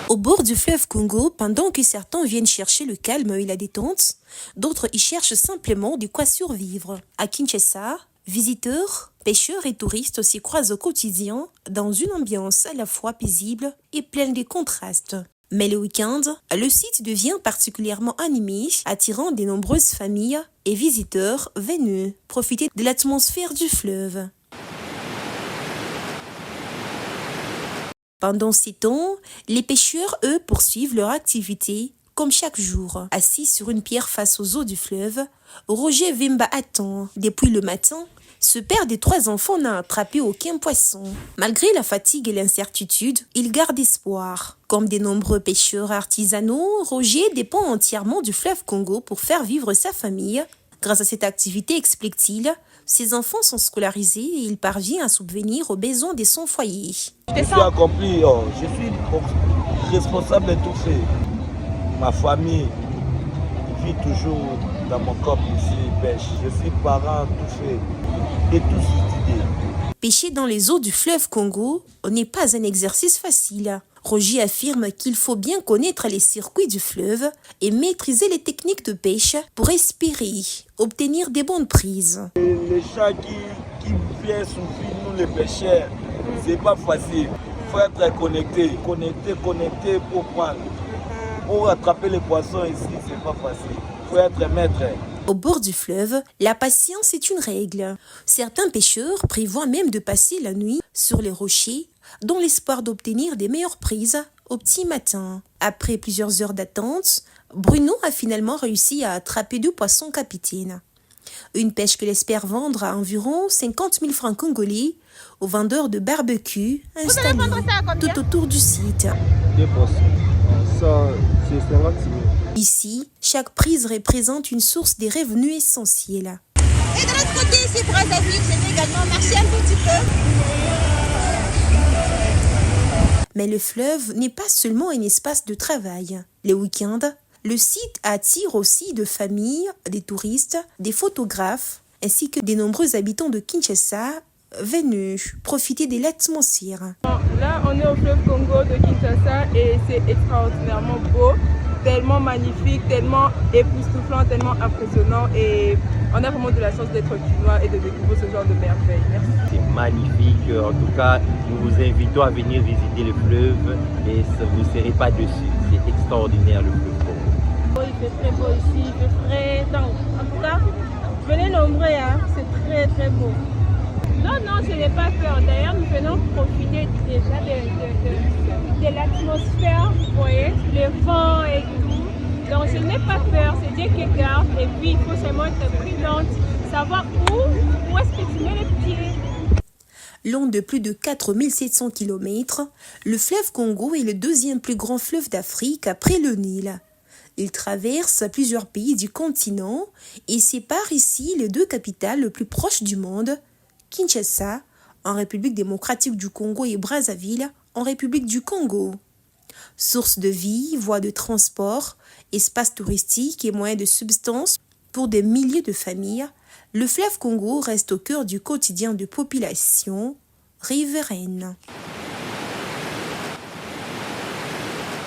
Au bord du fleuve Congo, pendant que certains viennent chercher le calme et la détente, d'autres y cherchent simplement de quoi survivre. À Kinshasa, visiteurs, pêcheurs et touristes s'y croisent au quotidien dans une ambiance à la fois paisible et pleine de contrastes. Mais le week-end, le site devient particulièrement animé, attirant de nombreuses familles et visiteurs venus profiter de l'atmosphère du fleuve. Pendant ces temps, les pêcheurs, eux, poursuivent leur activité comme chaque jour. Assis sur une pierre face aux eaux du fleuve, Roger Vimba attend. Depuis le matin, ce père des 3 enfants n'a attrapé aucun poisson. Malgré la fatigue et l'incertitude, il garde espoir. Comme de nombreux pêcheurs artisanaux, Roger dépend entièrement du fleuve Congo pour faire vivre sa famille. Grâce à cette activité, explique-t-il, ses enfants sont scolarisés et il parvient à subvenir aux besoins de son foyer. Je suis accompli, je suis responsable de tout fait. Ma famille vit toujours dans mon corps ici, pêche. Je suis parent, tout fait, et tout étudié. Pêcher dans les eaux du fleuve Congo n'est pas un exercice facile. Roger affirme qu'il faut bien connaître les circuits du fleuve et maîtriser les techniques de pêche pour espérer obtenir des bonnes prises. Les chats qui viennent souffrir, nous les pêcheurs, c'est pas facile. Il faut être connecté pour prendre. Pour attraper les poissons ici, c'est pas facile. Il faut être maître. Au bord du fleuve, la patience est une règle. Certains pêcheurs prévoient même de passer la nuit sur les rochers dans l'espoir d'obtenir des meilleures prises au petit matin. Après plusieurs heures d'attente, Bruno a finalement réussi à attraper 2 poissons capitaines. Une pêche qu'il espère vendre à environ 50 000 francs congolais aux vendeurs de barbecue installés tout autour du site. 2 poissons, ça c'est 50 000. Ici, chaque prise représente une source de revenus essentiels. Et de l'autre côté, ici, Brazzaville, c'est également marché un petit peu. Mais le fleuve n'est pas seulement un espace de travail. Les week-ends, le site attire aussi de familles, des touristes, des photographes, ainsi que de nombreux habitants de Kinshasa venus profiter de l'atmosphère. Là, on est au fleuve Congo de Kinshasa et c'est extraordinairement beau, tellement magnifique, tellement époustouflant, tellement impressionnant et on a vraiment de la chance d'être quinois et de découvrir ce genre de merveille. Merci. C'est magnifique, en tout cas, nous vous invitons à venir visiter le fleuve et vous ne serez pas déçus. C'est extraordinaire le fleuve Congo. Il fait très beau ici, il fait frais, donc en tout cas, venez nombreux, hein, c'est très très beau. Non, je n'ai pas peur. D'ailleurs, nous venons profiter déjà de l'atmosphère, vous voyez, le vent et tout. Donc, je n'ai pas peur, c'est Dieu qui garde. Et puis, il faut seulement être prudente, savoir où est-ce que tu mets les pieds. Long de plus de 4700 km, le fleuve Congo est le 2e plus grand fleuve d'Afrique après le Nil. Il traverse plusieurs pays du continent et sépare ici les 2 capitales les plus proches du monde, Kinshasa, en République démocratique du Congo et Brazzaville, en République du Congo. Source de vie, voie de transport, espace touristique et moyen de subsistance pour des milliers de familles, le fleuve Congo reste au cœur du quotidien de populations riveraines.